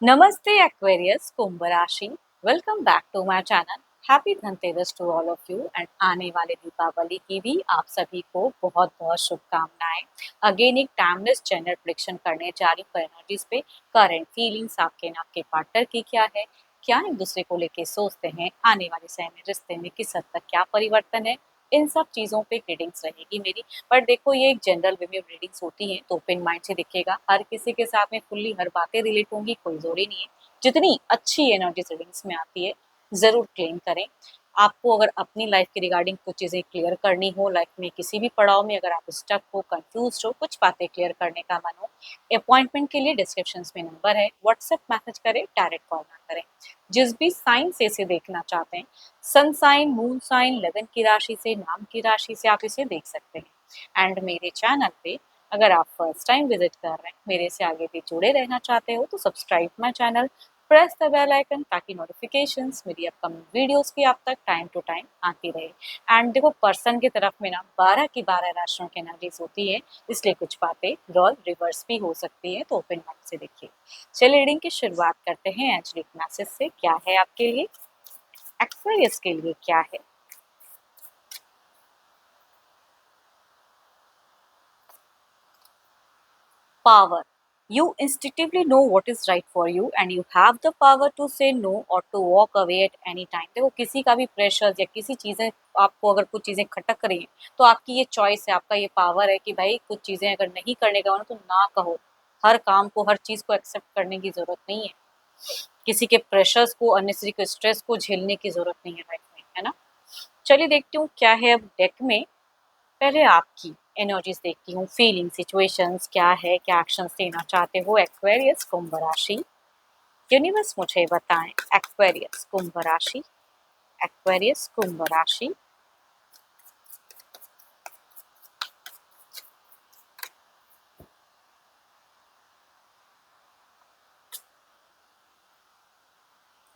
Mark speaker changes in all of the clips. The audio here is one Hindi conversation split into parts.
Speaker 1: नमस्ते एक्वेरियस कुंभ राशि। Welcome back to my channel. Happy Dhanteras to all of you and आने वाले दीपावली की भी आप सभी को बहुत बहुत शुभकामनाएं। अगेन एक टाइमलेस जनरल प्रेडिक्शन करने जा रही हूँ एनर्जीज पे। करंट फीलिंग्स आपके ना आपके पार्टनर की क्या एक दूसरे को लेके सोचते हैं, आने वाले समय में रिश्ते में किस हद तक क्या परिवर्तन है, इन सब चीज़ों पे रीडिंग्स रहेगी मेरी। पर देखो ये एक जनरल वे में रीडिंग्स होती हैं तो ओपन माइंड से दिखेगा। हर किसी के साथ में फुल्ली हर बातें रिलेट होंगी कोई जरूरी नहीं है। जितनी अच्छी एनर्जी रीडिंग्स में आती है ज़रूर क्लेम करें। आपको अगर अपनी लाइफ के रिगार्डिंग कुछ चीज़ें क्लियर करनी हो, लाइफ में किसी भी पड़ाव में अगर आप स्टक हो, कंफ्यूज हो, कुछ बातें क्लियर करने का मन हो, अपॉइंटमेंट के लिए डिस्क्रिप्शन में नंबर है, व्हाट्सएप मैसेज करें, डायरेक्ट कॉल ना करें। जिस भी साइन से इसे देखना चाहते हैं, सन साइन, मून साइन, लगन की राशि से, नाम की राशि से आप इसे देख सकते हैं। एंड मेरे चैनल पे अगर आप फर्स्ट टाइम विजिट कर रहे हैं, मेरे से आगे भी जुड़े रहना चाहते हो तो subscribe my channel, press the bell icon ताकि नोटिफिकेशंस मेरी अपकमिंग वीडियोस की आप तक टाइम टू टाइम आती रहे। एंड देखो पर्सन की तरफ में ना 12 की 12 राशियों की एनर्जीज होती है, इसलिए कुछ बातें रोल रिवर्स भी हो सकती है, तो ओपन माइंड से देखिए। चलिए रीडिंग की शुरुआत करते हैं एंजलिक मैसेज से। क्या है आपके लिए, एक्वेरियस के लिए क्या है? Power. You instinctively know what is right for you and you have the power to say no or to walk away at any time. देखो किसी का भी प्रेशर या किसी चीजें, आपको अगर कुछ चीजें खटक रही हैं तो आपकी ये चॉइस है, आपका ये पावर है कि भाई कुछ चीजें अगर नहीं करने का मन तो ना कहो। हर काम को, हर चीज को एक्सेप्ट करने की जरूरत नहीं है। किसी के प्रेशर्स को, अननेसेसरी को, स्ट्रेस को झेलने की जरूरत नहीं है लाइफ में, है ना। चलिए देखती हूँ क्या है अब डेक में। पहले आपकी एनर्जीज देखती हूँ, फीलिंग, सिचुएशंस क्या है, क्या एक्शंस लेना चाहते हो एक्वेरियस कुंभ राशि। यूनिवर्स मुझे बताएं एक्वेरियस कुंभ राशि, एक्वेरियस कुंभ राशि।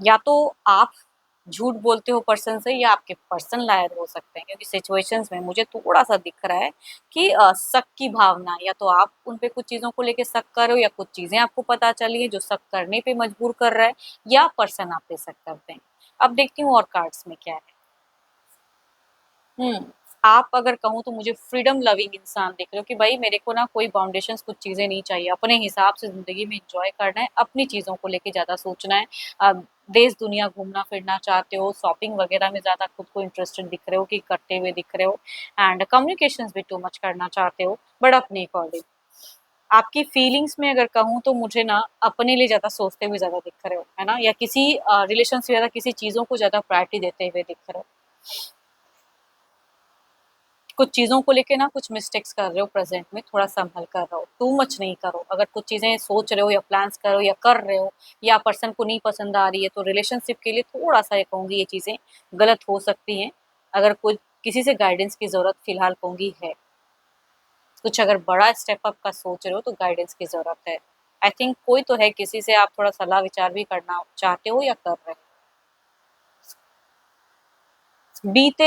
Speaker 1: या तो आप झूठ बोलते हो पर्सन से या आपके पर्सन लायक हो सकते हैं, क्योंकि सिचुएशंस में मुझे थोड़ा सा दिख रहा है कि शक की भावना, या तो आप उन पे कुछ चीज़ों को लेके शक कर रहे हो या कुछ चीज़ें आपको पता चली है जो शक करने पे मजबूर कर रहा है, या पर्सन आप पे शक करते हैं। अब देखती हूँ और कार्ड्स में क्या है। हुँ। आप अगर कहूँ तो मुझे फ्रीडम लविंग इंसान दिख रहे हो कि भाई मेरे को ना कोई बाउंडेशंस, कुछ चीज़ें नहीं चाहिए, अपने हिसाब से ज़िंदगी में एन्जॉय करना है, अपनी चीज़ों को लेके ज़्यादा सोचना है। देश दुनिया घूमना-फिरना चाहते हो, शॉपिंग वगैरह में ज़्यादा खुद को इंटरेस्टेड दिख रहे हो कि करते हुए दिख रहे हो, एंड कम्युनिकेशंस भी टू मच करना चाहते हो, बट अपने अकॉर्डिंग। आपकी फीलिंग्स में अगर कहूँ तो मुझे ना अपने लिए ज़्यादा सोचते हुए ज़्यादा दिख रहे हो, है ना? या किसी रिलेशन से ज़्यादा किसी चीज़ों को ज़्यादा प्रायोरिटी देते हुए दिख रहे हो। कुछ चीज़ों को लेके ना कुछ मिस्टेक्स कर रहे हो प्रेज़ेंट में, थोड़ा संभल कर रहो, टू मच नहीं करो। अगर कुछ चीज़ें सोच रहे हो या प्लान्स कर रहे हो या कर रहे हो या पर्सन को नहीं पसंद आ रही है, तो रिलेशनशिप के लिए थोड़ा-सा ये कहूँगी ये चीज़ें गलत हो सकती हैं। अगर कुछ किसी से गाइडेंस की ज़रूरत फ़िलहाल कहूँगी है। कुछ अगर बड़ा स्टेप अप का सोच रहे हो तो गाइडेंस की ज़रूरत है। आई थिंक कोई तो है, किसी से आप थोड़ा सलाह विचार भी करना चाहते हो या कर रहे हो। बीते,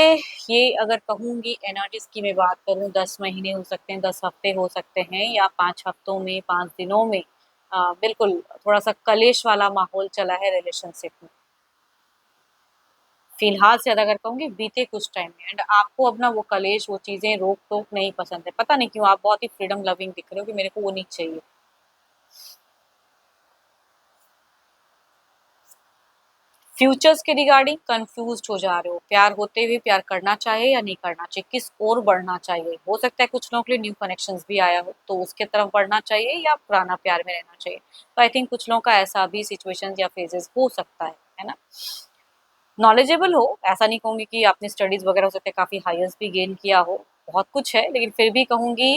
Speaker 1: ये अगर कहूँगी एनर्जीज़ की मैं बात करूँ, 10 महीने हो सकते हैं, 10 हफ्ते हो सकते हैं या 5 हफ्तों में, 5 दिनों में बिल्कुल थोड़ा-सा कलेश वाला माहौल चला है रिलेशनशिप में। फिलहाल से ज़्यादा अगर कहूँगी बीते कुछ टाइम में, एंड आपको अब ना वो कलेश, वो चीज़ें, रोक-टोक नहीं पसंद है। पता नहीं क्यों आप बहुत ही फ्रीडम लविंग दिख रहे हो कि मेरे को वो नहीं चाहिए। फ्यूचर्स के रिगार्डिंग कंफ्यूज्ड हो जा रहे हो, प्यार होते हुए प्यार करना चाहिए या नहीं करना चाहिए, किस ओर बढ़ना चाहिए। हो सकता है कुछ लोगों के लिए न्यू कनेक्शंस भी आया हो तो उसके तरफ बढ़ना चाहिए या पुराना प्यार में रहना चाहिए। तो आई थिंक कुछ लोगों का ऐसा भी सिचुएशन या फेजेस हो सकता है ना। नॉलेजेबल हो, ऐसा नहीं कहूंगी कि आपने स्टडीज वगैरह हो सकता है काफी हाईएस्ट भी गेन किया हो, बहुत कुछ है, लेकिन फिर भी कहूंगी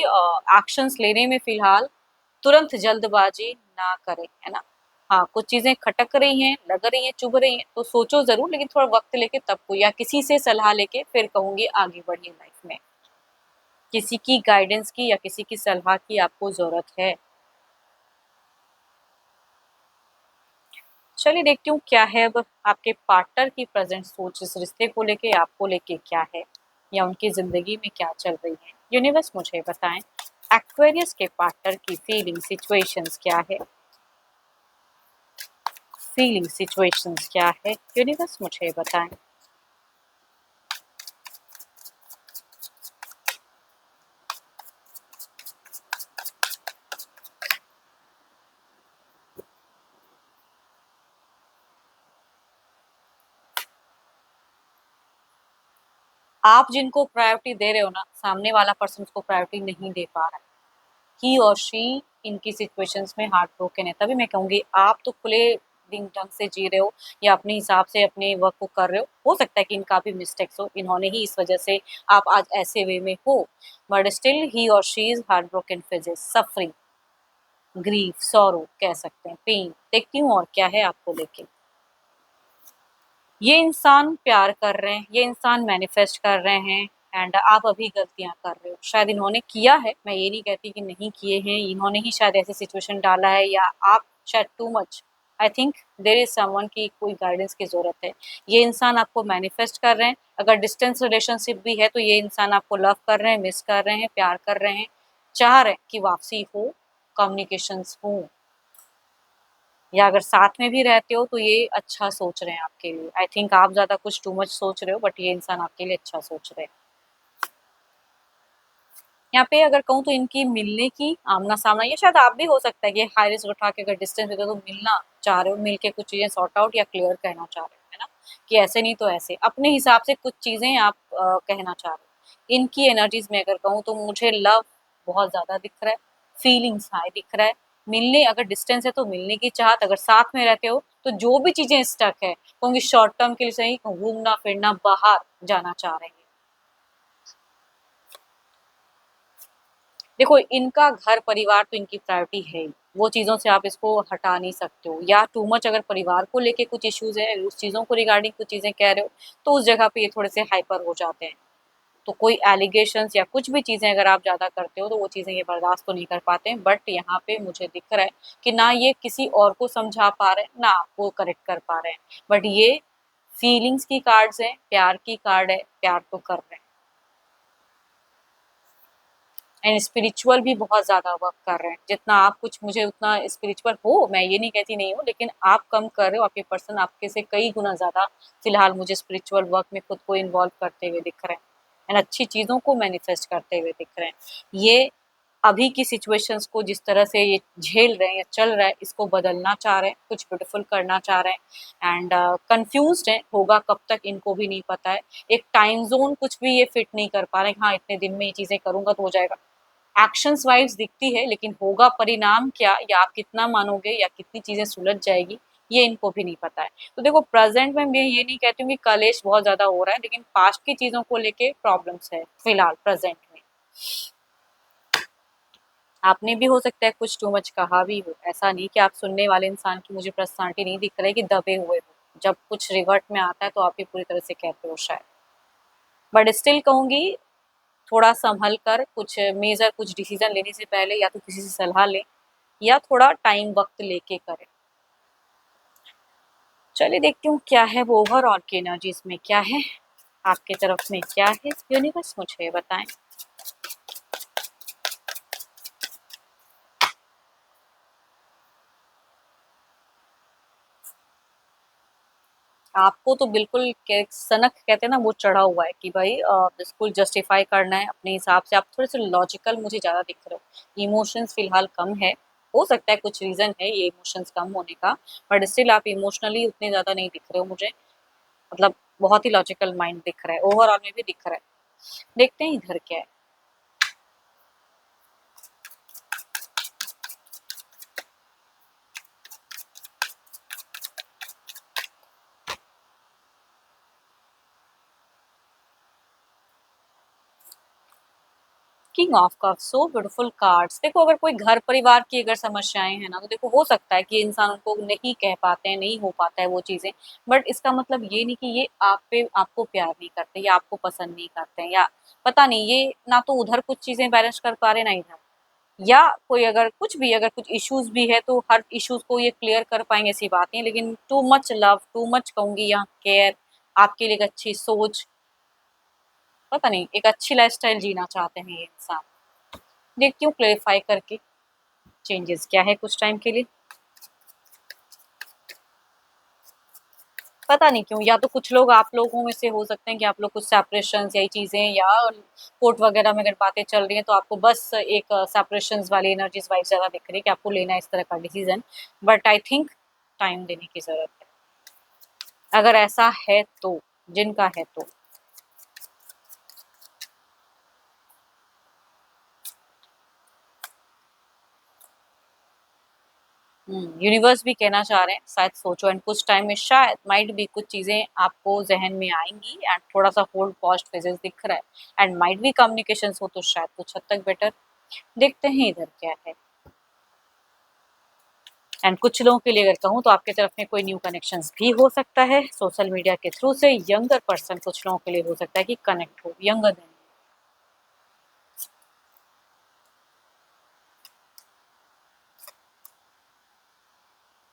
Speaker 1: एक्शंस लेने में फिलहाल तुरंत जल्दबाजी ना करें, है ना। हाँ, कुछ चीज़ें खटक रही हैं, लग रही हैं, चुभ रही हैं, तो सोचो ज़रूर, लेकिन थोड़ा वक़्त लेके तब को, या किसी से सलाह लेके फिर कहूँगी आगे बढ़िए लाइफ़ में। किसी की गाइडेंस की या किसी की सलाह की आपको ज़रूरत है। चलिए देखती हूँ क्या है अब आपके पार्टनर की प्रेज़ेंट सोच इस रिश्ते को लेके, आपको लेके क्या है, या उनकी ज़िंदगी में क्या चल रही है। यूनिवर्स मुझे बताएँ, एक्वेरियस के पार्टनर की फीलिंग, सिचुएशंस क्या है? फीलिंग सिचुएशंस क्या है यूनिवर्स मुझे बताएं। आप जिनको प्रायोरिटी दे रहे हो ना, सामने वाला पर्सन उसको प्रायोरिटी नहीं दे पा रहा है। ही और शी इनकी सिचुएशंस में हार्ट ब्रोकन है। तभी मैं कहूँगी आप तो खुले दिन ढंग से जी रहे हो या अपने हिसाब से अपने वर्क को कर रहे हो सकता है कि इनका भी मिस्टेक्स हो, इन्होंने ही इस वजह से आप आज ऐसे वे में हो, बट स्टिल ही और शी इज हार्ट ब्रोकन फिजिस सफरिंग ग्रीफ सॉरो कह सकते हैं पेन। देखती हूँ और क्या है आपको लेके। ये इंसान प्यार कर रहे हैं, ये इंसान मैनिफेस्ट कर रहे हैं एंड आप अभी गलतियां कर रहे हो। शायद इन्होंने किया है, मैं ये नहीं कहती कि नहीं किए हैं, इन्होंने ही शायद ऐसी सिचुएशन डाला है या आप शायद too much. I think there is someone की कोई गाइडेंस की जरूरत है। ये इंसान आपको मैनिफेस्ट कर रहे हैं, अगर डिस्टेंस रिलेशनशिप भी है तो ये इंसान आपको लव कर रहे हैं, मिस कर रहे हैं, प्यार कर रहे हैं, चाह रहे हैं कि वापसी हो, कम्युनिकेशंस हो, या अगर साथ में भी रहते हो तो ये अच्छा सोच रहे हैं आपके लिए। आई थिंक आप ज़्यादा कुछ टू मच सोच रहे हो, बट ये इंसान आपके लिए अच्छा सोच रहे हैं। यहाँ पे अगर कहूँ तो इनकी मिलने की आमना-सामना, ये शायद आप भी हो सकता है कि हाई रिस्क उठा के अगर डिस्टेंस देते हो तो मिलना चाह रहे हो, मिल के कुछ चीज़ें सॉर्ट आउट या क्लियर कहना चाह रहे हो, है ना? कि ऐसे नहीं तो ऐसे, अपने हिसाब से कुछ चीज़ें आप कहना चाह रहे हो। इनकी एनर्जीज़ में अगर कहूँ तो मुझे लव बहुत ज़्यादा दिख रहा है, फीलिंग्स हाई दिख रहा है, मिलने अगर डिस्टेंस है तो मिलने की चाहत, अगर साथ में रहते हो तो जो भी चीज़ें स्टक है, कहूँगी शॉर्ट टर्म के लिए सही, घूमना-फिरना, बाहर जाना चाह रहे हैं। देखो इनका घर परिवार तो इनकी प्रायोरिटी है ही, वो चीज़ों से आप इसको हटा नहीं सकते हो। या टू मच अगर परिवार को लेके कुछ इश्यूज़ है, उस चीज़ों को रिगार्डिंग कुछ चीज़ें कह रहे हो, तो उस जगह पे ये थोड़े से हाइपर हो जाते हैं। तो कोई एलिगेशंस या कुछ भी चीज़ें अगर आप ज़्यादा करते हो तो वो चीज़ें ये बर्दाश्त तो नहीं कर पाते हैं। बट यहाँ पे मुझे दिख रहा है कि ना ये किसी और को समझा पा रहे हैं, ना आपको करेक्ट कर पा रहे हैं। बट ये फीलिंग्स की कार्ड्स हैं, प्यार की कार्ड है, प्यार तो कर रहे हैं। एंड स्पिरिचुअल भी बहुत ज़्यादा वर्क कर रहे हैं। जितना आप कुछ मुझे उतना स्पिरिचुअल हो, मैं ये नहीं कहती नहीं हो, लेकिन आप कम कर रहे हो, आपके पर्सन आपके से कई गुना ज़्यादा फिलहाल मुझे स्पिरिचुअल वर्क में खुद को इन्वॉल्व करते हुए दिख रहे हैं एंड अच्छी चीज़ों को मैनिफेस्ट करते हुए दिख रहे हैं। ये अभी की सिचुएशंस को जिस तरह से ये झेल रहे हैं या चल रहा है, इसको बदलना चाह रहे हैं, कुछ ब्यूटीफुल करना चाह रहे हैं एंड कंफ्यूज्ड हैं, होगा कब तक इनको भी नहीं पता है। एक टाइम ज़ोन कुछ भी ये फिट नहीं कर पा रहे हैं, हाँ, इतने दिन में ये चीज़ें करूँगा तो हो जाएगा। एक्शंस वाइज दिखती है, लेकिन होगा परिणाम क्या या आप कितना मानोगे या कितनी चीज़ें सुलझ जाएगी, ये इनको भी नहीं पता है। तो देखो प्रेज़ेंट में मैं ये नहीं कहती हूँ कि कलेश बहुत ज़्यादा हो रहा है, लेकिन पास्ट की चीज़ों को लेके प्रॉब्लम्स है फिलहाल प्रेज़ेंट में। आपने भी हो सकता है कुछ टू मच कहा भी हो, ऐसा नहीं कि आप सुनने वाले इंसान की मुझे पर्सनैलिटी नहीं दिख रही है कि दबे हुए हो। जब कुछ रिवर्ट में आता है तो आप भी पूरी तरह से कहते हो शायद। बट स्टिल कहूँगी थोड़ा सँभल कर कुछ मेजर कुछ डिसीज़न लेने से पहले या तो किसी से सलाह लें या थोड़ा टाइम वक़्त लेके करें। चलिए देखती हूँ क्या है वो ओवरऑल की एनर्जीज़ में क्या है, आपकी तरफ में क्या है, यूनिवर्स मुझे बताएँ। आपको तो बिल्कुल के सनक कहते हैं ना वो चढ़ा हुआ है कि भाई बिल्कुल जस्टिफ़ाई करना है अपने हिसाब से। आप थोड़े-से लॉजिकल मुझे ज़्यादा दिख रहे हो। इमोशंस फ़िलहाल कम है, हो सकता है कुछ रीज़न है ये इमोशंस कम होने का, बट स्टिल आप इमोशनली उतने ज़्यादा नहीं दिख रहे हो मुझे। मतलब बहुत ही लॉजिकल माइंड दिख रहा है, ओवरऑल में भी दिख रहा है। देखते हैं इधर क्या है। King of cups so beautiful cards. देखो अगर कोई घर परिवार की अगर समस्याएं हैं ना तो देखो हो सकता है कि इंसान उनको नहीं कह पाते हैं, नहीं हो पाता है वो चीजें, बट इसका मतलब ये नहीं कि ये आप पे आपको प्यार नहीं करते या आपको पसंद नहीं करते हैं, या पता नहीं ये ना तो उधर कुछ चीजें बैलेंस कर पा रहे ना इधर, या कोई अगर कुछ भी अगर कुछ इश्यूज भी है तो हर इश्यूज को ये क्लियर कर पाएंगे ऐसी बात नहीं, लेकिन too much love too much कहूंगी या केयर, आपके लिए एक अच्छी सोच, पता नहीं एक अच्छी लाइफस्टाइल जीना चाहते हैं ये इंसान। देखती हूँ क्लेरिफाई करके चेंजेस क्या है कुछ टाइम के लिए। पता नहीं क्यों, या तो कुछ लोग आप लोगों में से हो सकते हैं कि आप लोग कुछ सेपरेशंस यही चीज़ें या कोर्ट वगैरह में अगर बातें चल रही हैं तो आपको बस एक सेपरेशंस वाली एनर्जीज़ वाइब ज़्यादा दिख रही है कि आपको लेना है इस तरह का decision. But I think time देने की ज़रूरत है, अगर ऐसा है तो, जिनका है तो। यूनिवर्स भी कहना चाह रहे हैं शायद सोचो, एंड कुछ टाइम में शायद माइट भी कुछ चीज़ें आपको ज़हन में आएँगी एंड थोड़ा-सा होल्ड पॉज़्ड फेजेज़ दिख रहा है एंड माइट भी कम्युनिकेशंस हो तो शायद कुछ हद तक बेटर। देखते हैं इधर क्या है। एंड कुछ लोगों के लिए अगर कहूँ तो आपकी तरफ में कोई न्यू कनेक्शंस भी हो सकता है सोशल मीडिया के थ्रू से। यंगर पर्सन कुछ लोगों के लिए हो सकता है कि कनेक्ट हो, यंगर देन।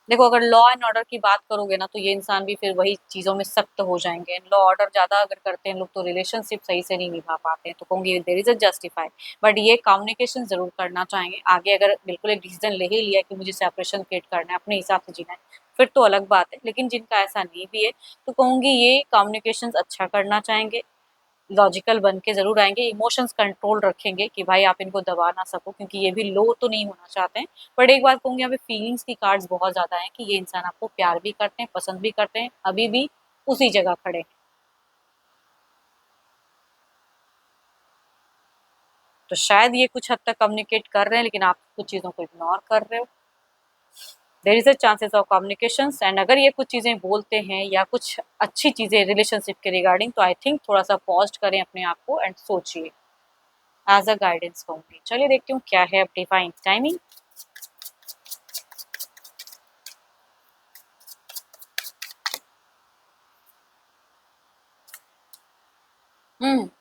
Speaker 1: देखो, अगर लॉ एंड ऑर्डर की बात करोगे ना तो ये इंसान भी फिर वही चीज़ों में सख्त हो जाएँगे। लॉ ऑर्डर ज़्यादा अगर करते हैं लोग तो रिलेशनशिप सही से नहीं निभा पाते हैं, तो कहूँगी there is a justify. But ये कम्युनिकेशन ज़रूर करना चाहेंगे। आगे अगर बिल्कुल एक डिसीज़न ले ही लिया कि मुझे सेपरेशन क्रिएट करना है, अपने हिसाब से जीना है, फिर तो अलग बात है। लेकिन जिनका ऐसा नहीं भी है, तो कहूँगी ये कम्युनिकेशंस अच्छा करना चाहेंगे, लॉजिकल बन के ज़रूर आएँगे, इमोशंस कंट्रोल रखेंगे कि भाई आप इनको दबा ना सको, क्योंकि ये भी लो तो नहीं होना चाहते हैं। बट एक बात कहूँगी, यहाँ पे फीलिंग्स की कार्ड्स बहुत ज़्यादा हैं कि ये इंसान आपको प्यार भी करते हैं, पसंद भी करते हैं, अभी भी उसी जगह खड़े हैं। तो शायद ये कुछ हद तक कम्युनिकेट कर रहे हैं, लेकिन आप कुछ चीज़ों को इग्नोर कर रहे हो। There is a chances of communications, and अगर ये कुछ चीज़ें बोलते हैं या कुछ अच्छी चीज़ें रिलेशनशिप के रिगार्डिंग, तो आई थिंक थोड़ा-सा पॉज़ करें अपने आप को एंड सोचिए। एज़ अ गाइडेंस कहूँगी। चलिए देखती हूँ क्या है अब divine timing.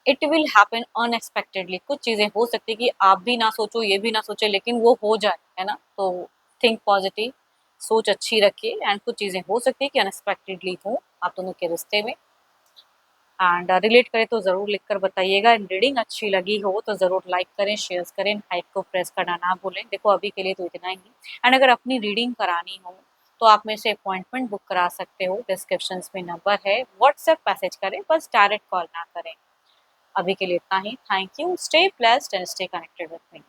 Speaker 1: It will happen unexpectedly. कुछ चीज़ें हो सकती है कि आप भी ना सोचो, ये भी ना सोचे, लेकिन वो हो जाए, है ना? तो थिंक पॉजिटिव, सोच अच्छी रखिए एंड कुछ चीज़ें हो सकती है कि अनएक्सपेक्टेडली हो आप दोनों के रिश्ते में। एंड रिलेट करें तो ज़रूर लिख कर बताइएगा। रीडिंग अच्छी लगी हो तो ज़रूर लाइक करें, शेयर करें, हाइप को प्रेस करना ना भूलें। देखो अभी के लिए तो इतना ही। एंड अगर अपनी रीडिंग करानी हो तो आप मेरे से अपॉइंटमेंट बुक करा सकते हो। डिस्क्रिप्शंस में नंबर है, व्हाट्सएप मैसेज करें, बस डायरेक्ट कॉल ना करें। अभी के लिए इतना ही। Thank you, stay blessed and stay connected with me.